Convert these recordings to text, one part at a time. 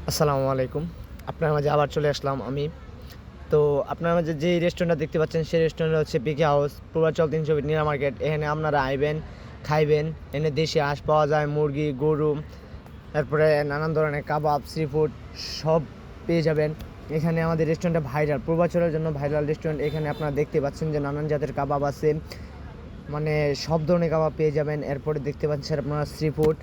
আসসালামু আলাইকুম। আপনার মাঝে আবার চলে আসলাম আমি। তো আপনার মাঝে যেই রেস্টুরেন্টটা দেখতে পাচ্ছেন সেই রেস্টুরেন্ট হচ্ছে পিকে হাউস, পূর্বাচল ৩০০ ফিট নীলা মার্কেট। এখানে আপনারা আইবেন, খাইবেন। এখানে দেশি হাঁস পাওয়া যায়, মুরগি, গরু, তারপরে নানান ধরনের কাবাব, সি ফুড সব পেয়ে যাবেন। এখানে আমাদের রেস্টুরেন্টটা ভাইরাল, পূর্বাচলের জন্য ভাইরাল রেস্টুরেন্ট। এখানে আপনারা দেখতে পাচ্ছেন যে নানান জাতের কাবাব আছে, মানে সব ধরনের কাবাব পেয়ে যাবেন। এরপরে দেখতে পাচ্ছেন আপনারা সি ফুড,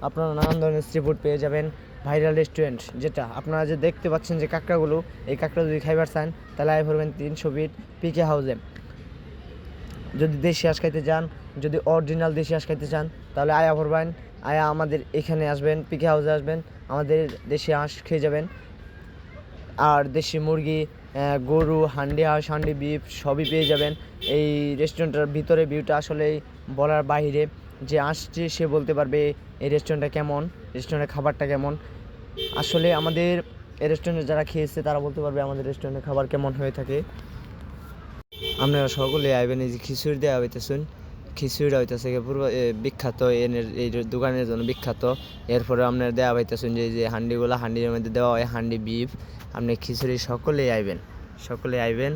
আপনারা নানান ধরনের সি ফুড পেয়ে যাবেন। ভাইরাল রেস্টুরেন্ট যেটা আপনারা যে দেখতে পাচ্ছেন যে কাঁকড়াগুলো, এই কাঁকড়া যদি খাইবার চান তাহলে আয় পড়বেন ৩০০ ফিট পিকে হাউসে। যদি দেশি হাঁস খাইতে চান, যদি অরিজিনাল দেশি হাঁস খাইতে চান তাহলে আয়া পড়বেন, আয়া আমাদের এখানে আসবেন, পিকে হাউসে আসবেন, আমাদের দেশি হাঁস খেয়ে যাবেন। আর দেশি মুরগি, গরু, হান্ডি হাঁস, হান্ডি বিফ সবই পেয়ে যাবেন। এই রেস্টুরেন্টের ভিতরে ভিউটা আসলেই বলার বাইরে। যে আসছে সে বলতে পারবে এই রেস্টুরেন্টটা কেমন, রেস্টুরেন্টের খাবারটা কেমন। আসলে আমাদের এই রেস্টুরেন্টে যারা খেয়েছে তারা বলতে পারবে আমাদের রেস্টুরেন্টের খাবার কেমন হয়ে থাকে। আপনারা সকলে আইবেন। এই যে খিচুড়ি দেওয়া হইতেছেন, খিচুড়িটা হইতেছে পূর্ব বিখ্যাত, এনের এই দোকানের জন্য বিখ্যাত। এরপরে আপনার দেওয়া হইতেছেন যে যে হান্ডিগুলো, হান্ডির মধ্যে দেওয়া হয় হান্ডি বিফ। আপনি খিচুড়ি সকলেই আইবেন, সকলে আইবেন।